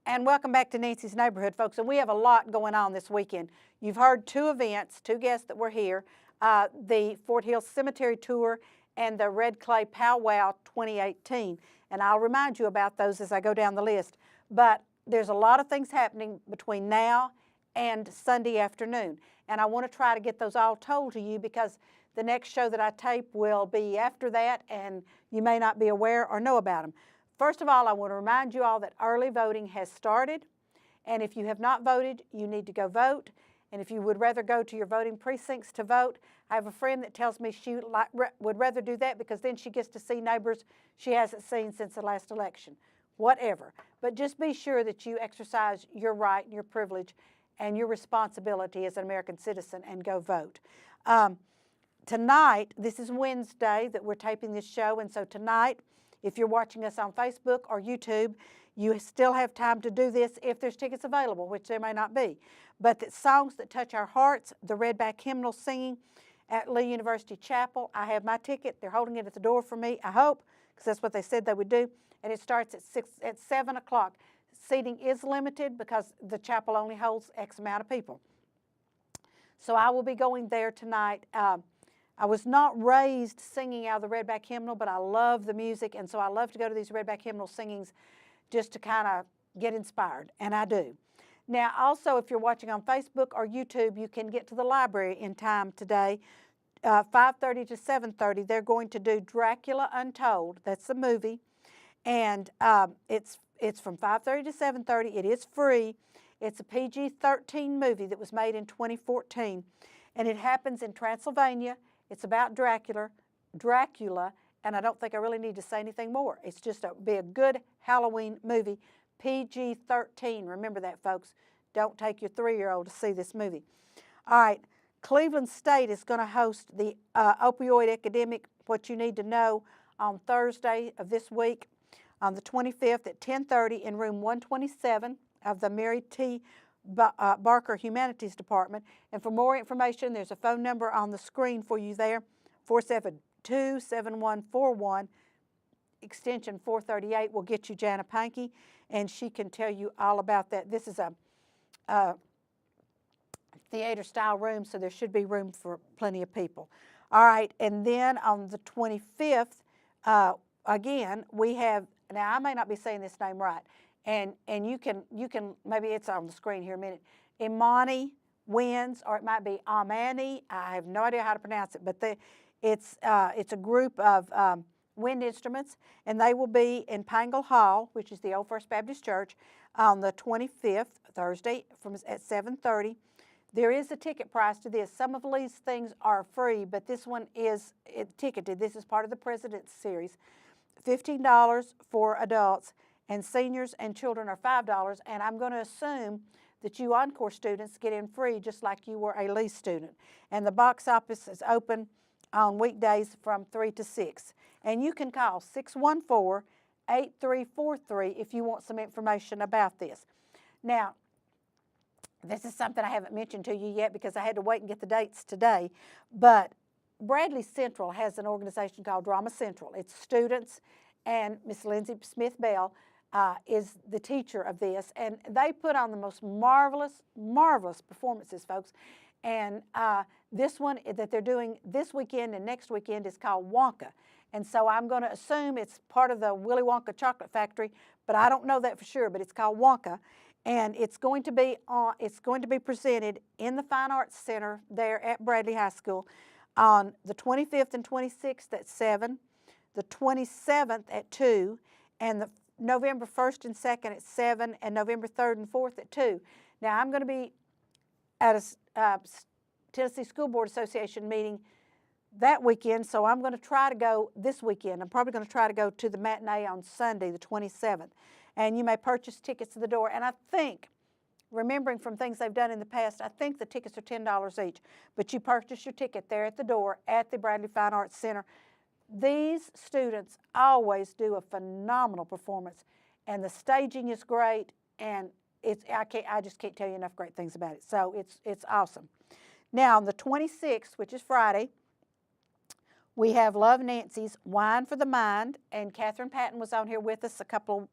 And welcome back to Nancy's Neighborhood, folks. And we have a lot going on this weekend. You've heard two events, two guests that were here, the Fort Hill Cemetery Tour and the Red Clay Powwow 2018. And I'll remind you about those as I go down the list. But there's a lot of things happening between now and Sunday afternoon. And I want to try to get those all told to you because the next show that I tape will be after that, and you may not be aware or know about them. First of all, I want to remind you all that early voting has started, and if you have not voted, you need to go vote. And if you would rather go to your voting precincts to vote, I have a friend that tells me she would rather do that because then she gets to see neighbors she hasn't seen since the last election. Whatever. But just be sure that you exercise your right and your privilege and your responsibility as an American citizen and go vote. Tonight, this is Wednesday that we're taping this show, and so tonight, if you're watching us on Facebook or YouTube, you still have time to do this if there's tickets available, which there may not be. But the songs that touch our hearts, the Redback hymnal singing at Lee University Chapel. I have my ticket. They're holding it at the door for me, I hope, because that's what they said they would do. And it starts at 7 o'clock. Seating is limited because the chapel only holds X amount of people. So I will be going there tonight. I was not raised singing out of the Redback hymnal, but I love the music, and so I love to go to these Redback hymnal singings just to kind of get inspired, and I do. Now, also, if you're watching on Facebook or YouTube, you can get to the library in time today, 5:30 to 7:30. They're going to do Dracula Untold. That's the movie, and it's from 5:30 to 7:30. It is free. It's a PG-13 movie that was made in 2014, and it happens in Transylvania. It's about Dracula, and I don't think I really need to say anything more. It's just be a good Halloween movie, PG-13. Remember that, folks. Don't take your 3-year-old to see this movie. All right, Cleveland State is going to host the opioid epidemic, What You Need to Know, on Thursday of this week, on the 25th at 10:30 in room 127 of the Mary T. Barker Humanities Department. And for more information, there's a phone number on the screen for you there, 472-7141, extension 438 will get you Jana Pankey, and she can tell you all about that. This is a theater-style room, so there should be room for plenty of people. All right, and then on the 25th, again, we have, now I may not be saying this name right, and you can maybe it's on the screen here in a minute. Imani Winds, or it might be Amani. I have no idea how to pronounce it, but it's a group of wind instruments, and they will be in Pangle Hall, which is the Old First Baptist Church, on the 25th, Thursday, at 7:30. There is a ticket price to this. Some of these things are free, but this one is ticketed. This is part of the President's Series. $15 for adults, and seniors and children are $5, and I'm going to assume that you Encore students get in free just like you were a Lee student. And the box office is open on weekdays from 3 to 6. And you can call 614-8343 if you want some information about this. Now, this is something I haven't mentioned to you yet because I had to wait and get the dates today, but Bradley Central has an organization called Drama Central. It's students, and Miss Lindsay Smith Bell is the teacher of this, and they put on the most marvelous performances, folks. And this one that they're doing this weekend and next weekend is called Wonka. And so I'm going to assume it's part of the Willy Wonka Chocolate Factory, but I don't know that for sure, but it's called Wonka. And it's going to be presented in the Fine Arts Center there at Bradley High School on the 25th and 26th at 7, the 27th at 2, and the November 1st and 2nd at 7, and November 3rd and 4th at 2. Now, I'm going to be at a Tennessee School Board Association meeting that weekend, so I'm going to try to go this weekend. I'm probably going to try to go to the matinee on Sunday, the 27th. And you may purchase tickets to the door. And I think, remembering from things they've done in the past, I think the tickets are $10 each. But you purchase your ticket there at the door at the Bradley Fine Arts Center. These students always do a phenomenal performance, and the staging is great, and I just can't tell you enough great things about it. So it's awesome. Now on the 26th, which is Friday, we have Love Nancy's Wine for the Mind, and Catherine Patton was on here with us a couple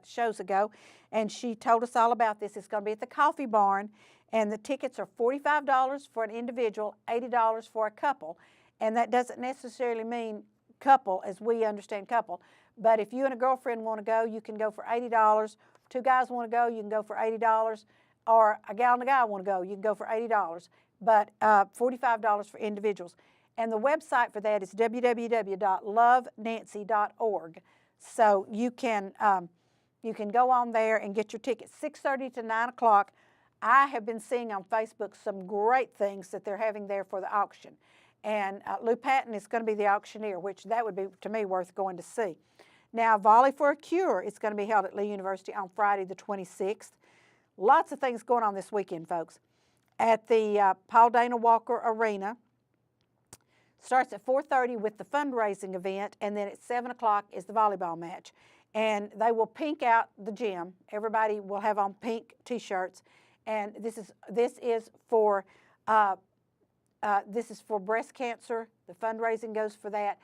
shows ago, and she told us all about this. It's going to be at the Coffee Barn, and the tickets are $45 for an individual, $80 for a couple, and that doesn't necessarily mean couple as we understand couple, but if you and a girlfriend want to go, you can go for $80. Two guys want to go, you can go for $80, or a gal and a guy want to go, you can go for $80, but $45 for individuals. And the website for that is www.lovenancy.org. So you can go on there and get your tickets, 6:30 to 9 o'clock. I have been seeing on Facebook some great things that they're having there for the auction. And Lou Patton is going to be the auctioneer, which that would be, to me, worth going to see. Now, Volley for a Cure is going to be held at Lee University on Friday the 26th. Lots of things going on this weekend, folks. At the Paul Dana Walker Arena. Starts at 4:30 with the fundraising event, and then at 7 o'clock is the volleyball match. And they will pink out the gym. Everybody will have on pink T-shirts, and this is for breast cancer. The fundraising goes for that,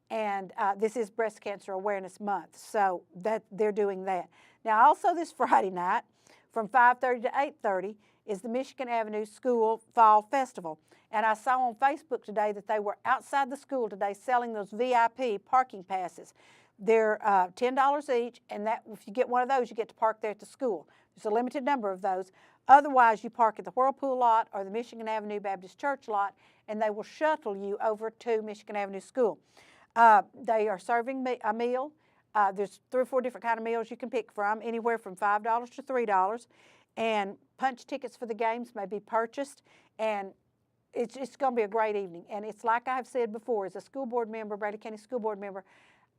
and this is Breast Cancer Awareness Month, so that they're doing that. Now, also this Friday night, from 5:30 to 8:30, is the Michigan Avenue School Fall Festival. And I saw on Facebook today that they were outside the school today selling those VIP parking passes. They're $10 each, and that if you get one of those, you get to park there at the school. There's a limited number of those. Otherwise, you park at the Whirlpool lot or the Michigan Avenue Baptist Church lot, and they will shuttle you over to Michigan Avenue School. They are serving a meal. There's 3 or 4 different kind of meals you can pick from, anywhere from $5 to $3. And punch tickets for the games may be purchased, and it's going to be a great evening. And it's like I've said before, as a school board member, Bradley County School Board member,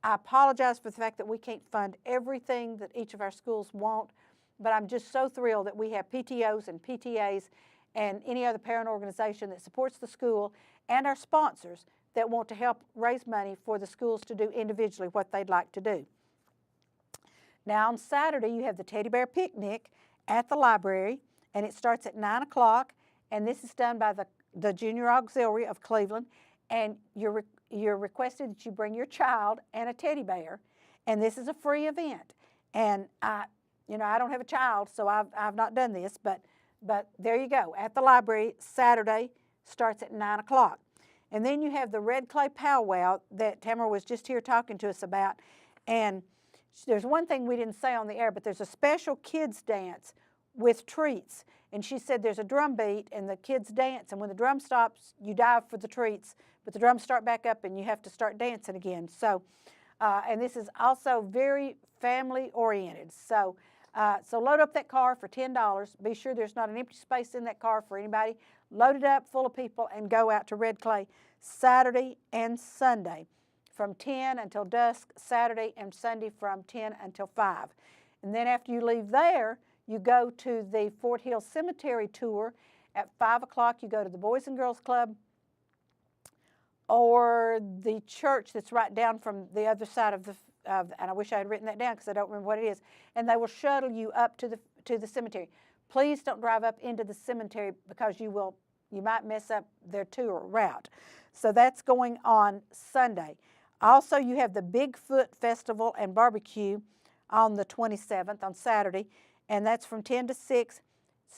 I apologize for the fact that we can't fund everything that each of our schools want, but I'm just so thrilled that we have PTOs and PTAs and any other parent organization that supports the school and our sponsors that want to help raise money for the schools to do individually what they'd like to do. Now on Saturday, you have the Teddy Bear Picnic at the library, and it starts at 9 o'clock, and this is done by the Junior Auxiliary of Cleveland, and you're requested that you bring your child and a teddy bear, and this is a free event. And I don't have a child, so I've not done this, but there you go. At the library, Saturday, starts at 9 o'clock. And then you have the Red Clay Powwow that Tamara was just here talking to us about, and there's one thing we didn't say on the air, but there's a special kids dance with treats. And she said there's a drum beat and the kids dance, and when the drum stops, you dive for the treats, but the drums start back up and you have to start dancing again. So, and this is also very family oriented. So, so load up that car for $10. Be sure there's not an empty space in that car for anybody. Load it up full of people and go out to Red Clay Saturday and Sunday from 10 until dusk, Saturday and Sunday from 10 until 5. And then after you leave there, you go to the Fort Hill Cemetery tour. At 5 o'clock, you go to the Boys and Girls Club or the church that's right down from the other side of and I wish I had written that down because I don't remember what it is. And they will shuttle you up to the cemetery. Please don't drive up into the cemetery because you might mess up their tour route. So that's going on Sunday. Also, you have the Bigfoot Festival and Barbecue on the 27th, on Saturday, and that's from 10 to 6,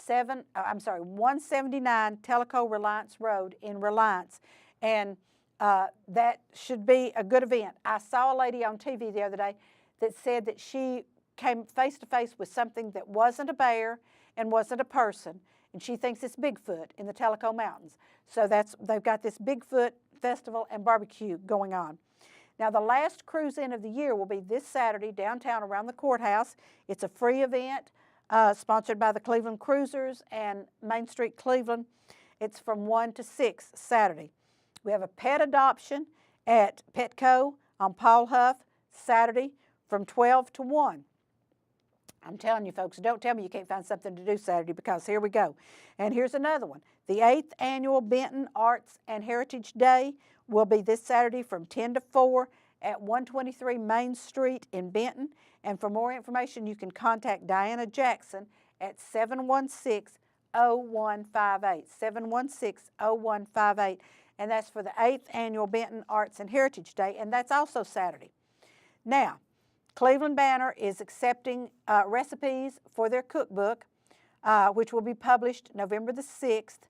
179 Tellico Reliance Road in Reliance. And that should be a good event. I saw a lady on TV the other day that said that she came face to face with something that wasn't a bear and wasn't a person, and she thinks it's Bigfoot in the Tellico Mountains. So they've got this Bigfoot Festival and Barbecue going on. Now, the last cruise-in of the year will be this Saturday downtown around the courthouse. It's a free event sponsored by the Cleveland Cruisers and Main Street Cleveland. It's from 1 to 6 Saturday. We have a pet adoption at Petco on Paul Huff Saturday from 12 to 1. I'm telling you, folks, don't tell me you can't find something to do Saturday, because here we go. And here's another one. The 8th Annual Benton Arts and Heritage Day will be this Saturday from 10 to 4 at 123 Main Street in Benton. And for more information, you can contact Diana Jackson at 716-0158, 716-0158. And that's for the 8th Annual Benton Arts and Heritage Day, and that's also Saturday. Now, Cleveland Banner is accepting recipes for their cookbook, which will be published November the 6th.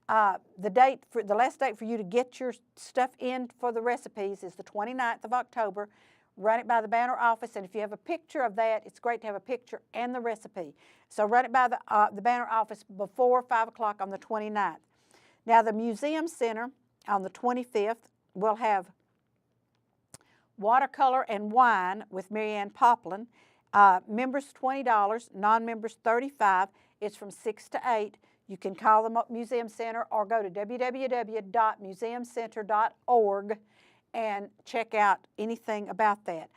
The last date for you to get your stuff in for the recipes is the 29th of October. Run it by the Banner office, and if you have a picture of that, it's great to have a picture and the recipe. So run it by the Banner office before 5 o'clock on the 29th. Now, the Museum Center on the 25th will have watercolor and wine with Marianne Poplin. Members $20, non-members $35. It's from 6 to 8. You can call the Museum Center or go to www.museumcenter.org and check out anything about that.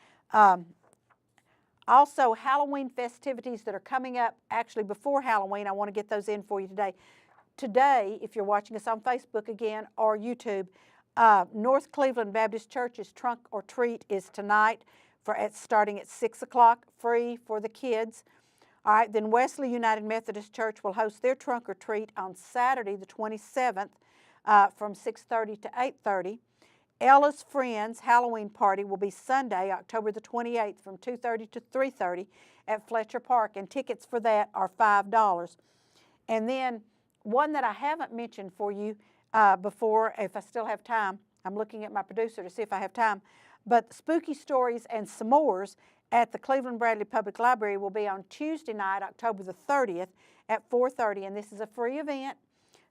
Also, Halloween festivities that are coming up actually before Halloween, I want to get those in for you today. Today, if you're watching us on Facebook again or YouTube, North Cleveland Baptist Church's Trunk or Treat is tonight starting at 6 o'clock, free for the kids. All right, then Wesley United Methodist Church will host their Trunk or Treat on Saturday the 27th from 6:30 to 8:30. Ella's Friends Halloween Party will be Sunday, October the 28th from 2:30 to 3:30 at Fletcher Park, and tickets for that are $5. And then one that I haven't mentioned for you before, if I still have time, I'm looking at my producer to see if I have time, but Spooky Stories and S'mores at the Cleveland Bradley Public Library will be on Tuesday night, October the 30th at 4:30, and this is a free event.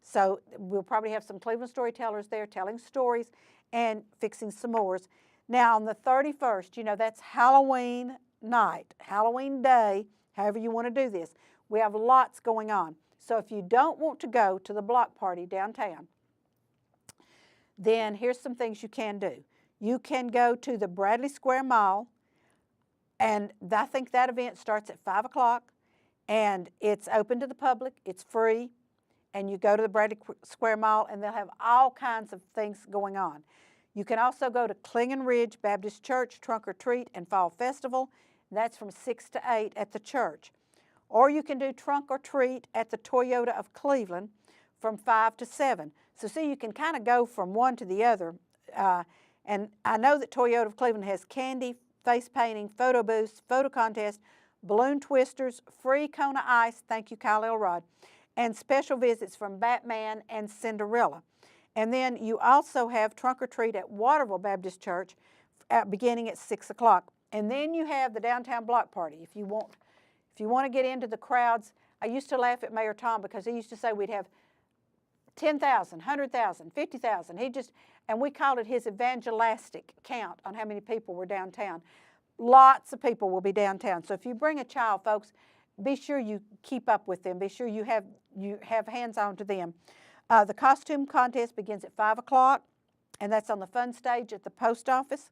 So we'll probably have some Cleveland storytellers there telling stories and fixing s'mores. Now on the 31st, you know, that's Halloween night, Halloween day, however you want to do this. We have lots going on. So if you don't want to go to the block party downtown, then here's some things you can do. You can go to the Bradley Square Mall, and I think that event starts at 5 o'clock, and it's open to the public, it's free, and you go to the Bradley Square Mall, and they'll have all kinds of things going on. You can also go to Clingan Ridge Baptist Church Trunk or Treat and Fall Festival, and that's from 6 to 8 at the church. Or you can do Trunk or Treat at the Toyota of Cleveland from 5 to 7. So see, you can kind of go from one to the other. And I know that Toyota of Cleveland has candy, face painting, photo booths, photo contest, balloon twisters, free Kona ice, thank you Kyle Elrod, and special visits from Batman and Cinderella. And then you also have Trunk or Treat at Waterville Baptist Church beginning at 6 o'clock. And then you have the downtown block party. If you want to get into the crowds, I used to laugh at Mayor Tom because he used to say we'd have 10,000, 100,000, 50,000. And we called it his evangelistic count on how many people were downtown. Lots of people will be downtown. So if you bring a child, folks, be sure you keep up with them. Be sure you have hands on to them. The costume contest begins at 5 o'clock, and that's on the fun stage at the post office.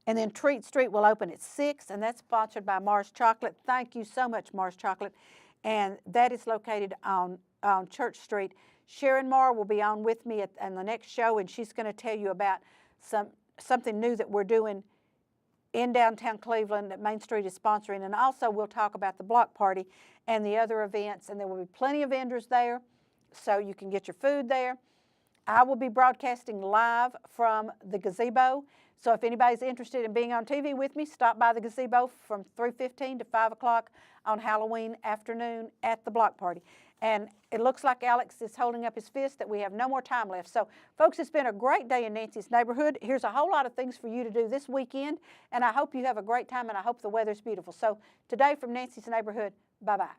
And then Treat Street will open at 6, and that's sponsored by Mars Chocolate. Thank you so much, Mars Chocolate. And that is located on Church Street. Sharon Marr will be on with me on the next show, and she's going to tell you about something new that we're doing in downtown Cleveland that Main Street is sponsoring. And also we'll talk about the block party and the other events, and there will be plenty of vendors there, so you can get your food there. I will be broadcasting live from the gazebo. So if anybody's interested in being on TV with me, stop by the gazebo from 3:15 to 5 o'clock on Halloween afternoon at the block party. And it looks like Alex is holding up his fist that we have no more time left. So, folks, it's been a great day in Nancy's neighborhood. Here's a whole lot of things for you to do this weekend, and I hope you have a great time, and I hope the weather's beautiful. So, today from Nancy's neighborhood, bye-bye.